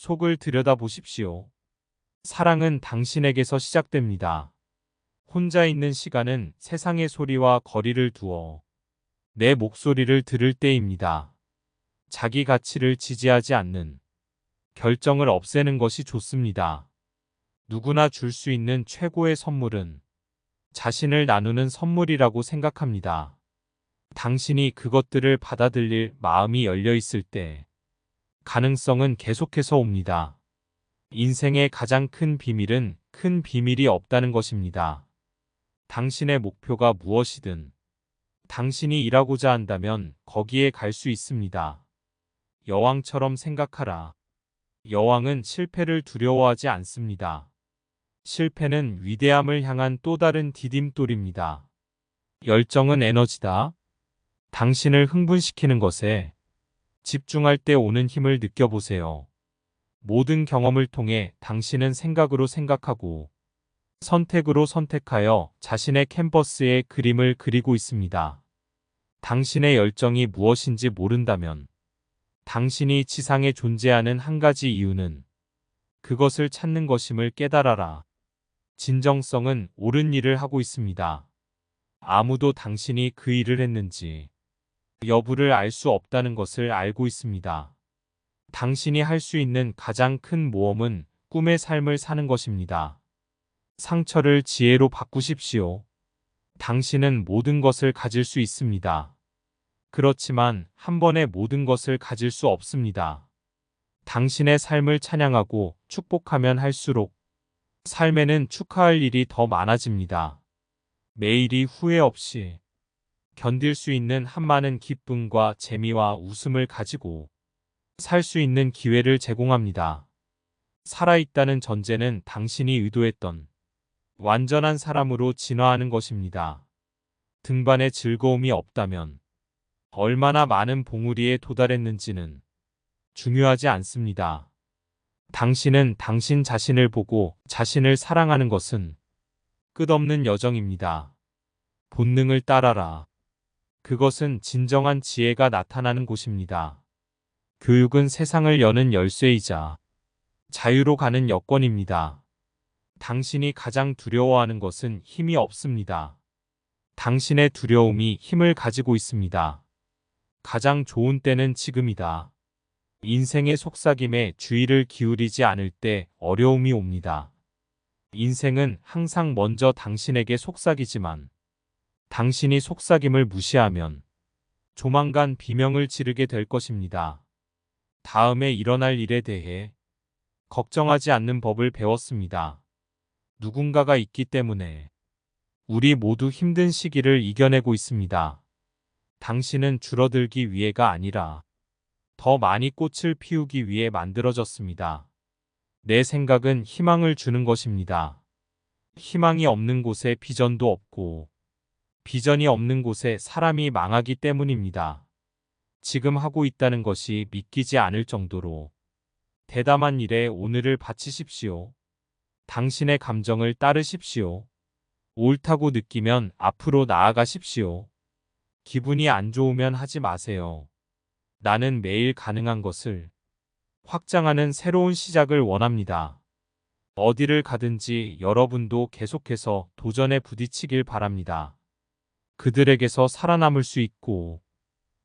속을 들여다보십시오. 사랑은 당신에게서 시작됩니다. 혼자 있는 시간은 세상의 소리와 거리를 두어 내 목소리를 들을 때입니다. 자기 가치를 지지하지 않는 결정을 없애는 것이 좋습니다. 누구나 줄 수 있는 최고의 선물은 자신을 나누는 선물이라고 생각합니다. 당신이 그것들을 받아들일 마음이 열려 있을 때 가능성은 계속해서 옵니다. 인생의 가장 큰 비밀은 큰 비밀이 없다는 것입니다. 당신의 목표가 무엇이든 당신이 일하고자 한다면 거기에 갈 수 있습니다. 여왕처럼 생각하라. 여왕은 실패를 두려워하지 않습니다. 실패는 위대함을 향한 또 다른 디딤돌입니다. 열정은 에너지다. 당신을 흥분시키는 것에 집중할 때 오는 힘을 느껴보세요. 모든 경험을 통해 당신은 생각으로 생각하고 선택으로 선택하여 자신의 캔버스에 그림을 그리고 있습니다. 당신의 열정이 무엇인지 모른다면 당신이 지상에 존재하는 한 가지 이유는 그것을 찾는 것임을 깨달아라. 진정성은 옳은 일을 하고 있습니다. 아무도 당신이 그 일을 했는지 여부를 알 수 없다는 것을 알고 있습니다. 당신이 할 수 있는 가장 큰 모험은 꿈의 삶을 사는 것입니다. 상처를 지혜로 바꾸십시오. 당신은 모든 것을 가질 수 있습니다. 그렇지만 한 번에 모든 것을 가질 수 없습니다. 당신의 삶을 찬양하고 축복하면 할수록 삶에는 축하할 일이 더 많아집니다. 매일이 후회 없이 견딜 수 있는 한많은 기쁨과 재미와 웃음을 가지고 살 수 있는 기회를 제공합니다. 살아있다는 전제는 당신이 의도했던 완전한 사람으로 진화하는 것입니다. 등반에 즐거움이 없다면 얼마나 많은 봉우리에 도달했는지는 중요하지 않습니다. 당신은 당신 자신을 보고 자신을 사랑하는 것은 끝없는 여정입니다. 본능을 따라라. 그것은 진정한 지혜가 나타나는 곳입니다. 교육은 세상을 여는 열쇠이자 자유로 가는 여권입니다. 당신이 가장 두려워하는 것은 힘이 없습니다. 당신의 두려움이 힘을 가지고 있습니다. 가장 좋은 때는 지금이다. 인생의 속삭임에 주의를 기울이지 않을 때 어려움이 옵니다. 인생은 항상 먼저 당신에게 속삭이지만 당신이 속삭임을 무시하면 조만간 비명을 지르게 될 것입니다. 다음에 일어날 일에 대해 걱정하지 않는 법을 배웠습니다. 누군가가 있기 때문에 우리 모두 힘든 시기를 이겨내고 있습니다. 당신은 줄어들기 위해가 아니라 더 많이 꽃을 피우기 위해 만들어졌습니다. 내 생각은 희망을 주는 것입니다. 희망이 없는 곳에 비전도 없고 비전이 없는 곳에 사람이 망하기 때문입니다. 지금 하고 있다는 것이 믿기지 않을 정도로 대담한 일에 오늘을 바치십시오. 당신의 감정을 따르십시오. 옳다고 느끼면 앞으로 나아가십시오. 기분이 안 좋으면 하지 마세요. 나는 매일 가능한 것을 확장하는 새로운 시작을 원합니다. 어디를 가든지 여러분도 계속해서 도전에 부딪히길 바랍니다. 그들에게서 살아남을 수 있고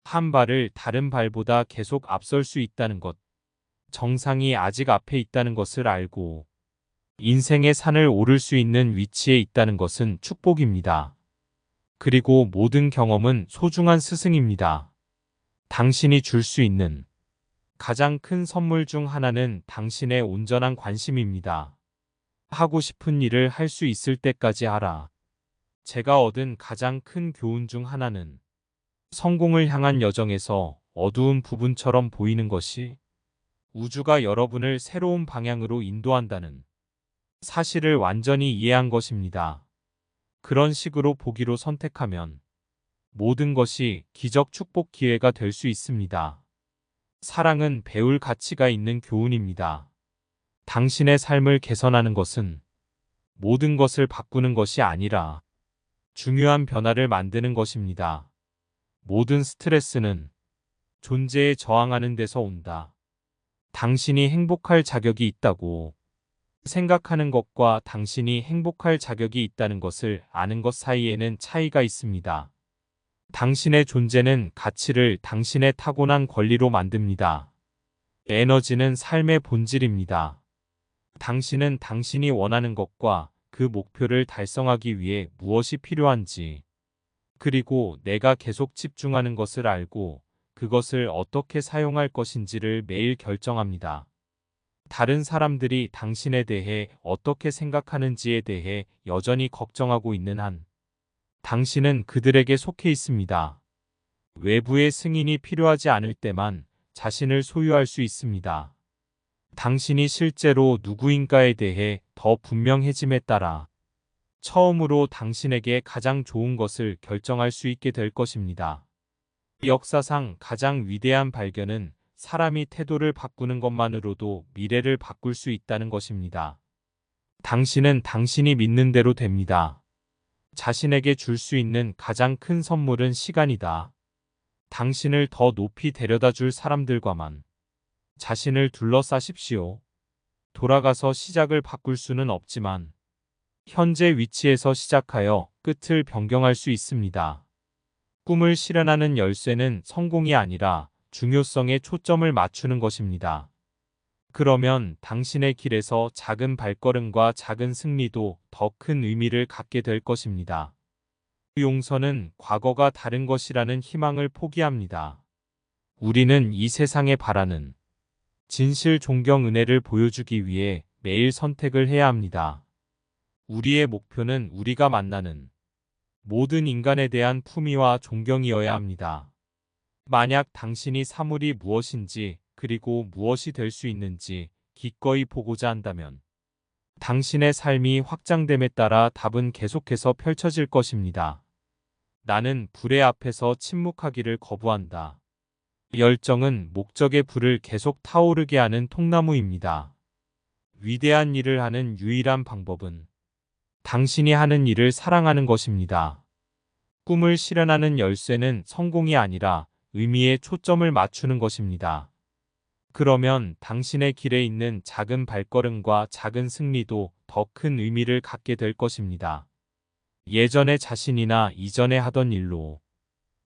한 발을 다른 발보다 계속 앞설 수 있다는 것. 정상이 아직 앞에 있다는 것을 알고 인생의 산을 오를 수 있는 위치에 있다는 것은 축복입니다. 그리고 모든 경험은 소중한 스승입니다. 당신이 줄 수 있는 가장 큰 선물 중 하나는 당신의 온전한 관심입니다. 하고 싶은 일을 할 수 있을 때까지 하라. 제가 얻은 가장 큰 교훈 중 하나는 성공을 향한 여정에서 어두운 부분처럼 보이는 것이 우주가 여러분을 새로운 방향으로 인도한다는 사실을 완전히 이해한 것입니다. 그런 식으로 보기로 선택하면 모든 것이 기적 축복 기회가 될 수 있습니다. 사랑은 배울 가치가 있는 교훈입니다. 당신의 삶을 개선하는 것은 모든 것을 바꾸는 것이 아니라 중요한 변화를 만드는 것입니다. 모든 스트레스는 존재에 저항하는 데서 온다. 당신이 행복할 자격이 있다고 생각하는 것과 당신이 행복할 자격이 있다는 것을 아는 것 사이에는 차이가 있습니다. 당신의 존재는 가치를 당신의 타고난 권리로 만듭니다. 에너지는 삶의 본질입니다. 당신은 당신이 원하는 것과 그 목표를 달성하기 위해 무엇이 필요한지, 그리고 내가 계속 집중하는 것을 알고 그것을 어떻게 사용할 것인지를 매일 결정합니다. 다른 사람들이 당신에 대해 어떻게 생각하는지에 대해 여전히 걱정하고 있는 한, 당신은 그들에게 속해 있습니다. 외부의 승인이 필요하지 않을 때만 자신을 소유할 수 있습니다. 당신이 실제로 누구인가에 대해 더 분명해짐에 따라 처음으로 당신에게 가장 좋은 것을 결정할 수 있게 될 것입니다. 역사상 가장 위대한 발견은 사람이 태도를 바꾸는 것만으로도 미래를 바꿀 수 있다는 것입니다. 당신은 당신이 믿는 대로 됩니다. 자신에게 줄 수 있는 가장 큰 선물은 시간이다. 당신을 더 높이 데려다 줄 사람들과만 자신을 둘러싸십시오. 돌아가서 시작을 바꿀 수는 없지만 현재 위치에서 시작하여 끝을 변경할 수 있습니다. 꿈을 실현하는 열쇠는 성공이 아니라 중요성에 초점을 맞추는 것입니다. 그러면 당신의 길에서 작은 발걸음과 작은 승리도 더 큰 의미를 갖게 될 것입니다. 용서는 과거가 다른 것이라는 희망을 포기합니다. 우리는 이 세상에 바라는 진실, 존경, 은혜를 보여주기 위해 매일 선택을 해야 합니다. 우리의 목표는 우리가 만나는 모든 인간에 대한 품위와 존경이어야 합니다. 만약 당신이 사물이 무엇인지 그리고 무엇이 될 수 있는지 기꺼이 보고자 한다면 당신의 삶이 확장됨에 따라 답은 계속해서 펼쳐질 것입니다. 나는 불의 앞에서 침묵하기를 거부한다. 열정은 목적의 불을 계속 타오르게 하는 통나무입니다. 위대한 일을 하는 유일한 방법은 당신이 하는 일을 사랑하는 것입니다. 꿈을 실현하는 열쇠는 성공이 아니라 의미에 초점을 맞추는 것입니다. 그러면 당신의 길에 있는 작은 발걸음과 작은 승리도 더 큰 의미를 갖게 될 것입니다. 예전의 자신이나 이전에 하던 일로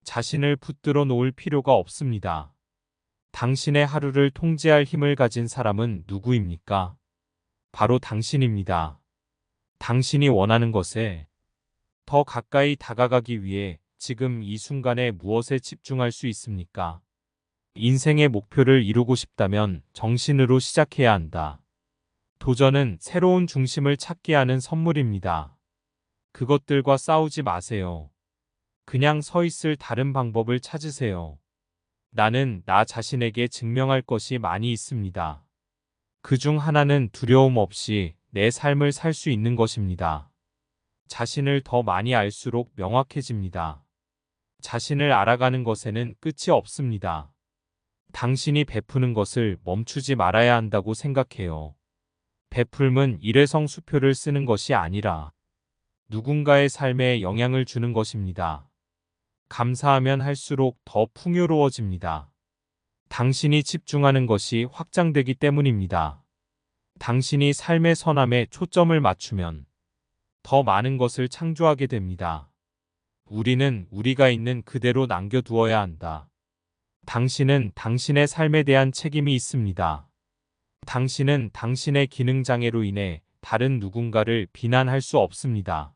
자신을 붙들어 놓을 필요가 없습니다. 당신의 하루를 통제할 힘을 가진 사람은 누구입니까? 바로 당신입니다. 당신이 원하는 것에 더 가까이 다가가기 위해 지금 이 순간에 무엇에 집중할 수 있습니까? 인생의 목표를 이루고 싶다면 정신으로 시작해야 한다. 도전은 새로운 중심을 찾게 하는 선물입니다. 그것들과 싸우지 마세요. 그냥 서 있을 다른 방법을 찾으세요. 나는 나 자신에게 증명할 것이 많이 있습니다. 그중 하나는 두려움 없이 내 삶을 살 수 있는 것입니다. 자신을 더 많이 알수록 명확해집니다. 자신을 알아가는 것에는 끝이 없습니다. 당신이 베푸는 것을 멈추지 말아야 한다고 생각해요. 베풀면 일회성 수표를 쓰는 것이 아니라 누군가의 삶에 영향을 주는 것입니다. 감사하면 할수록 더 풍요로워집니다. 당신이 집중하는 것이 확장되기 때문입니다. 당신이 삶의 선함에 초점을 맞추면 더 많은 것을 창조하게 됩니다. 우리는 우리가 있는 그대로 남겨두어야 한다. 당신은 당신의 삶에 대한 책임이 있습니다. 당신은 당신의 기능장애로 인해 다른 누군가를 비난할 수 없습니다.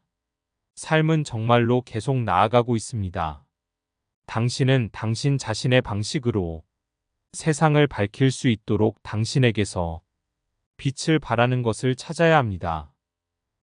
삶은 정말로 계속 나아가고 있습니다. 당신은 당신 자신의 방식으로 세상을 밝힐 수 있도록 당신에게서 빛을 발하는 것을 찾아야 합니다.